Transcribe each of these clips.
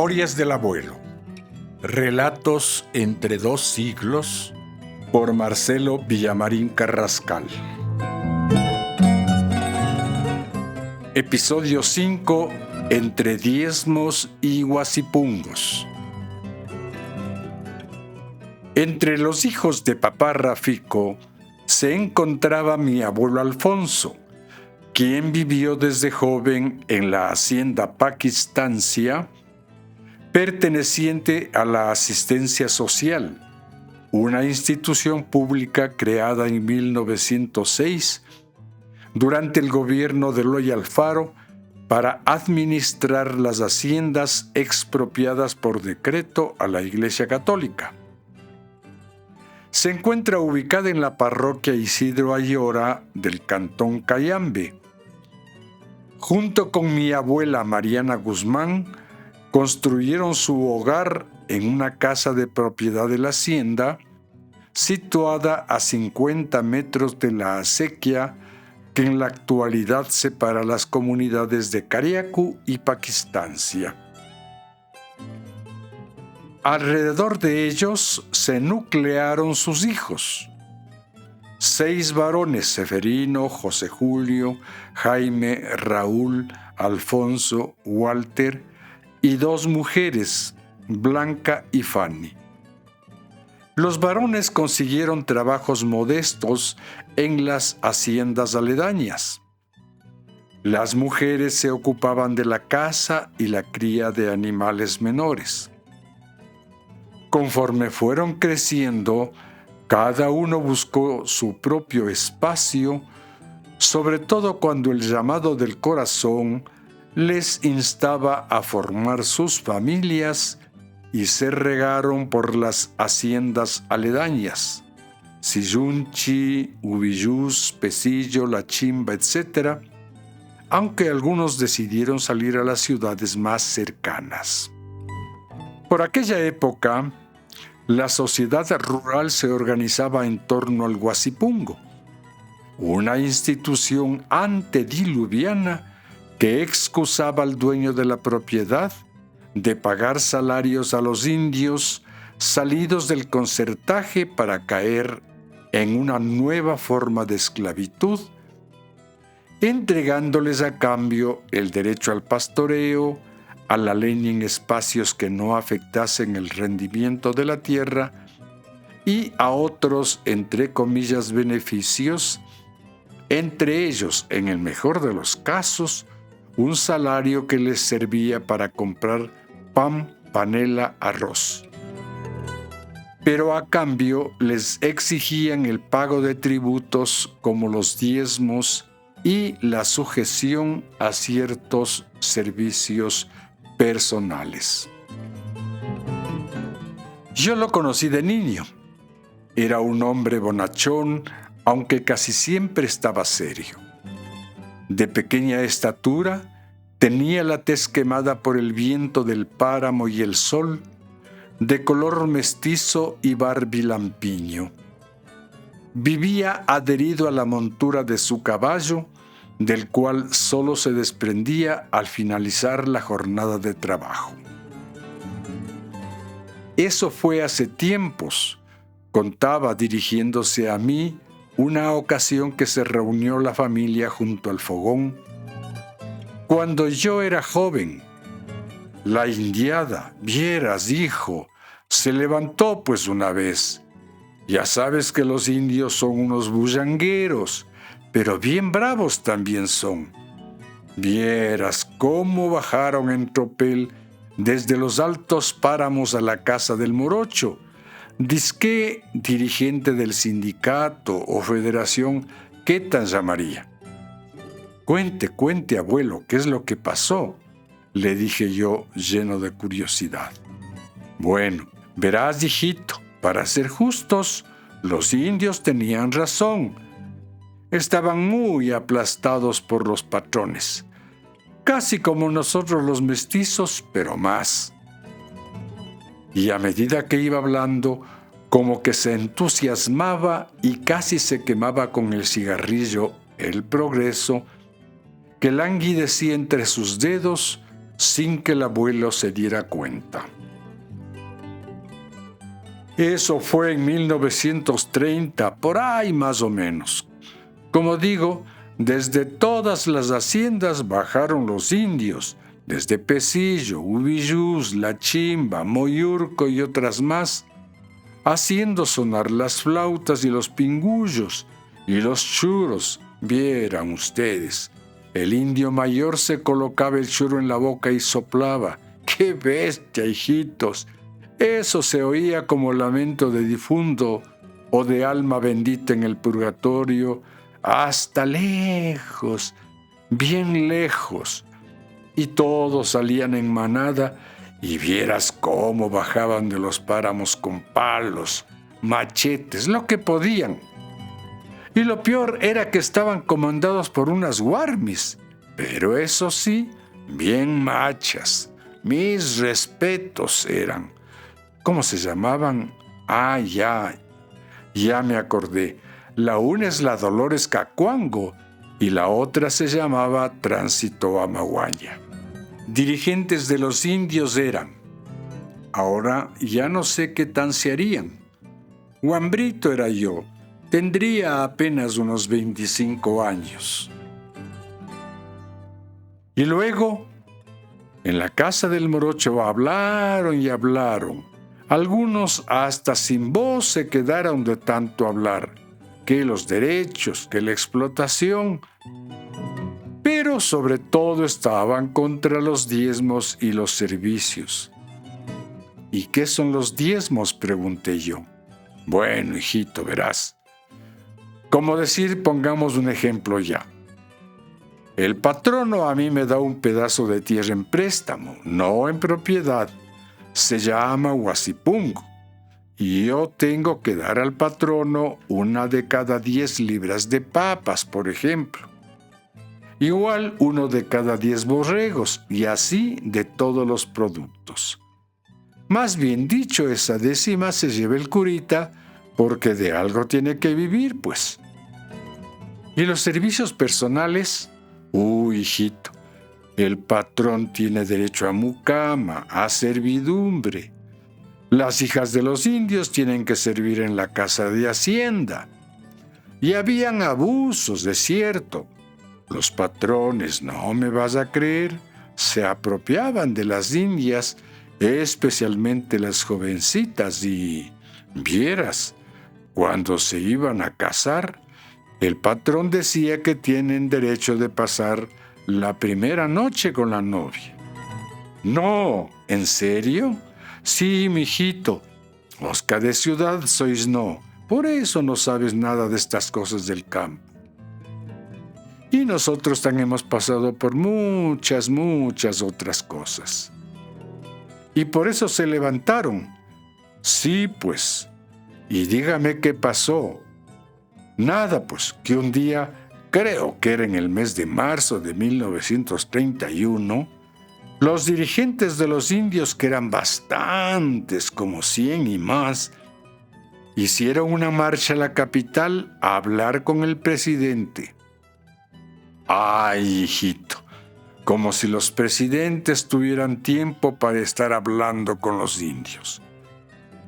Memorias del abuelo. Relatos entre dos siglos por Marcelo Villamarín Carrascal. Episodio 5. Entre diezmos y guasipungos. Entre los hijos de papá Rafico se encontraba mi abuelo Alfonso, quien vivió desde joven en la hacienda Paquistancia, perteneciente a la Asistencia Social, una institución pública creada en 1906 durante el gobierno de Eloy Alfaro para administrar las haciendas expropiadas por decreto a la Iglesia Católica. Se encuentra ubicada en la parroquia Isidro Ayora del cantón Cayambe. Junto con mi abuela Mariana Guzmán, construyeron su hogar en una casa de propiedad de la hacienda, situada a 50 metros de la acequia que en la actualidad separa las comunidades de Cariacu y Paquistancia. Alrededor de ellos se nuclearon sus hijos. 6 varones: Seferino, José Julio, Jaime, Raúl, Alfonso, Walter, y 2 mujeres, Blanca y Fanny. Los varones consiguieron trabajos modestos en las haciendas aledañas. Las mujeres se ocupaban de la caza y la cría de animales menores. Conforme fueron creciendo, cada uno buscó su propio espacio, sobre todo cuando el llamado del corazón les instaba a formar sus familias, y se regaron por las haciendas aledañas, Sillunchi, Ubillús, Pesillo, La Chimba, etc., aunque algunos decidieron salir a las ciudades más cercanas. Por aquella época, la sociedad rural se organizaba en torno al guasipungo, una institución antediluviana que excusaba al dueño de la propiedad de pagar salarios a los indios salidos del concertaje para caer en una nueva forma de esclavitud, entregándoles a cambio el derecho al pastoreo, a la leña en espacios que no afectasen el rendimiento de la tierra y a otros, entre comillas, beneficios, entre ellos, en el mejor de los casos, un salario que les servía para comprar pan, panela, arroz. Pero a cambio les exigían el pago de tributos como los diezmos y la sujeción a ciertos servicios personales. Yo lo conocí de niño. Era un hombre bonachón, aunque casi siempre estaba serio. De pequeña estatura, tenía la tez quemada por el viento del páramo y el sol, de color mestizo y barbilampiño. Vivía adherido a la montura de su caballo, del cual solo se desprendía al finalizar la jornada de trabajo. Eso fue hace tiempos, contaba dirigiéndose a mí una ocasión que se reunió la familia junto al fogón. Cuando yo era joven, la indiada, vieras, hijo, se levantó pues una vez. Ya sabes que los indios son unos bullangueros, pero bien bravos también son. Vieras cómo bajaron en tropel desde los altos páramos a la casa del morocho, dizque dirigente del sindicato o federación, ¿qué tan llamaría? Cuente, abuelo, ¿qué es lo que pasó?, le dije yo, lleno de curiosidad. Bueno, verás, hijito, para ser justos, los indios tenían razón. Estaban muy aplastados por los patrones, casi como nosotros los mestizos, pero más. Y a medida que iba hablando, como que se entusiasmaba y casi se quemaba con el cigarrillo el progreso que languidecía entre sus dedos, sin que el abuelo se diera cuenta. Eso fue en 1930, por ahí más o menos. Como digo, desde todas las haciendas bajaron los indios, desde Pesillo, Ubillús, La Chimba, Moyurco y otras más, haciendo sonar las flautas y los pingullos y los churos. Vieran ustedes, el indio mayor se colocaba el churo en la boca y soplaba. ¡Qué bestia, hijitos! Eso se oía como lamento de difunto o de alma bendita en el purgatorio, hasta lejos, bien lejos. Y todos salían en manada y vieras cómo bajaban de los páramos con palos, machetes, lo que podían. Y lo peor era que estaban comandados por unas guarmis, pero eso sí, bien machas. Mis respetos eran. ¿Cómo se llamaban? Ah, ya me acordé. La una es la Dolores Cacuango y la otra se llamaba Tránsito Amaguaña. Dirigentes de los indios eran. Ahora ya no sé qué tan se harían. Guambrito era yo. Tendría apenas unos 25 años. Y luego, en la casa del morocho hablaron y hablaron. Algunos hasta sin voz se quedaron de tanto hablar, que los derechos, que la explotación, pero sobre todo estaban contra los diezmos y los servicios. ¿Y qué son los diezmos?, pregunté yo. Bueno, hijito, verás. Como decir, pongamos un ejemplo ya. El patrono a mí me da un pedazo de tierra en préstamo, no en propiedad. Se llama Huasipungo, y yo tengo que dar al patrono 1 de cada 10 libras de papas, por ejemplo. Igual 1 de cada 10 borregos, y así de todos los productos. Más bien dicho, esa décima se lleva el curita, porque de algo tiene que vivir, pues. ¿Y los servicios personales? Hijito, el patrón tiene derecho a mucama, a servidumbre. Las hijas de los indios tienen que servir en la casa de hacienda. Y habían abusos, es cierto. Los patrones, no me vas a creer, se apropiaban de las indias, especialmente las jovencitas, y vieras, cuando se iban a casar, el patrón decía que tienen derecho de pasar la primera noche con la novia. No, ¿en serio? Sí, mijito. Osca de ciudad sois no. Por eso no sabes nada de estas cosas del campo. Y nosotros también hemos pasado por muchas otras cosas. Y por eso se levantaron. Sí, pues. Y dígame qué pasó. Nada, pues, que un día, creo que era en el mes de marzo de 1931, los dirigentes de los indios, que eran bastantes, como 100 y más, hicieron una marcha a la capital a hablar con el presidente. Ay, hijito, como si los presidentes tuvieran tiempo para estar hablando con los indios.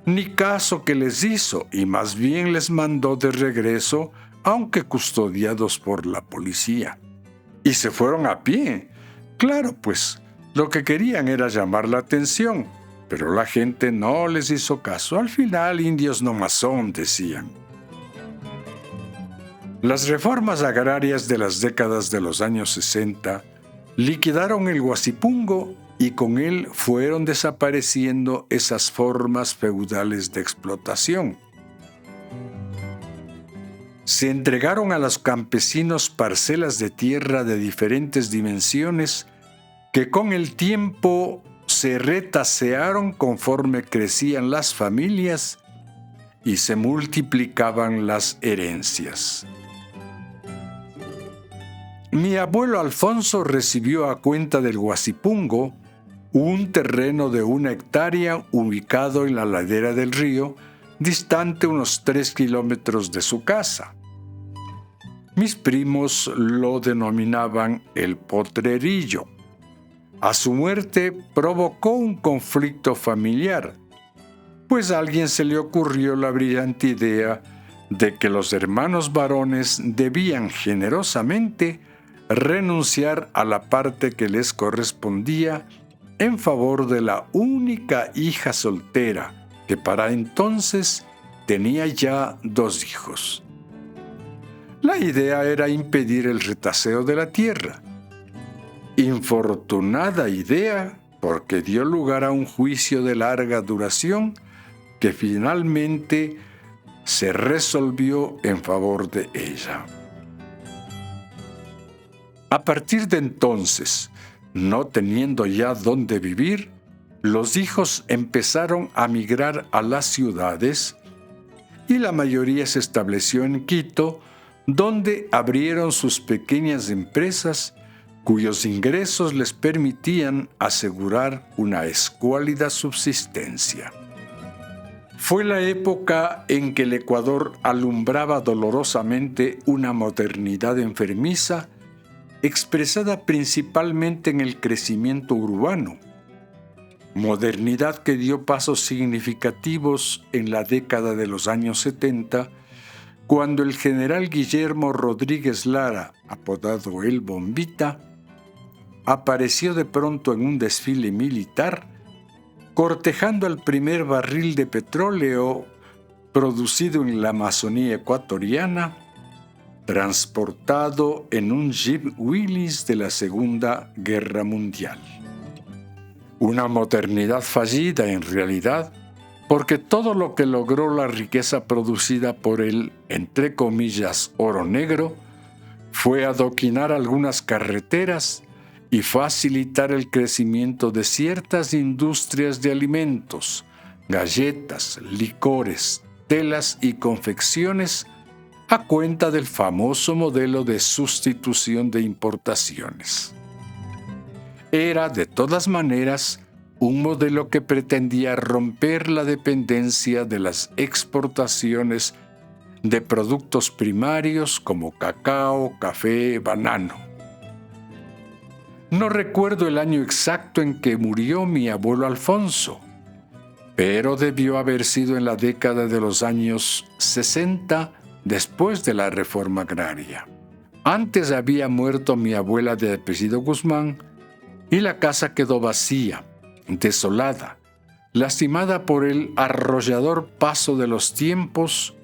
Ni caso que les hizo, y más bien les mandó de regreso, aunque custodiados por la policía. Y se fueron a pie. Claro, pues, lo que querían era llamar la atención, pero la gente no les hizo caso. Al final, indios nomás son, decían. Las reformas agrarias de las décadas de los años 60 liquidaron el Huasipungo y con él fueron desapareciendo esas formas feudales de explotación. Se entregaron a los campesinos parcelas de tierra de diferentes dimensiones que con el tiempo se retasearon conforme crecían las familias y se multiplicaban las herencias. Mi abuelo Alfonso recibió a cuenta del Huasipungo un terreno de 1 hectárea ubicado en la ladera del río, distante unos 3 kilómetros de su casa. Mis primos lo denominaban el Potrerillo. A su muerte provocó un conflicto familiar, pues a alguien se le ocurrió la brillante idea de que los hermanos varones debían generosamente renunciar a la parte que les correspondía en favor de la única hija soltera, que para entonces tenía ya 2 hijos. La idea era impedir el retaseo de la tierra. Infortunada idea, porque dio lugar a un juicio de larga duración que finalmente se resolvió en favor de ella. A partir de entonces, no teniendo ya dónde vivir, los hijos empezaron a migrar a las ciudades y la mayoría se estableció en Quito, donde abrieron sus pequeñas empresas cuyos ingresos les permitían asegurar una escuálida subsistencia. Fue la época en que el Ecuador alumbraba dolorosamente una modernidad enfermiza, expresada principalmente en el crecimiento urbano, modernidad que dio pasos significativos en la década de los años 70, cuando el general Guillermo Rodríguez Lara, apodado El Bombita, apareció de pronto en un desfile militar, cortejando al primer barril de petróleo producido en la Amazonía ecuatoriana, transportado en un Jeep Willys de la Segunda Guerra Mundial. Una modernidad fallida en realidad, porque todo lo que logró la riqueza producida por el, entre comillas, oro negro, fue adoquinar algunas carreteras y facilitar el crecimiento de ciertas industrias de alimentos, galletas, licores, telas y confecciones a cuenta del famoso modelo de sustitución de importaciones. Era, de todas maneras, un modelo que pretendía romper la dependencia de las exportaciones de productos primarios como cacao, café, banano. No recuerdo el año exacto en que murió mi abuelo Alfonso, pero debió haber sido en la década de los años 60, después de la reforma agraria. Antes había muerto mi abuela de apellido Guzmán y la casa quedó vacía, desolada, lastimada por el arrollador paso de los tiempos,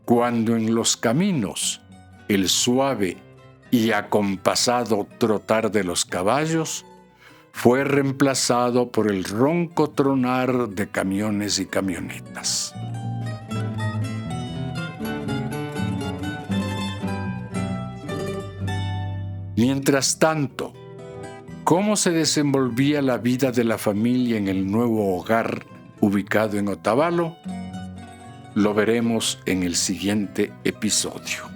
cuando en los caminos el suave y acompasado trotar de los caballos fue reemplazado por el ronco tronar de camiones y camionetas. Mientras tanto, ¿cómo se desenvolvía la vida de la familia en el nuevo hogar ubicado en Otavalo? Lo veremos en el siguiente episodio.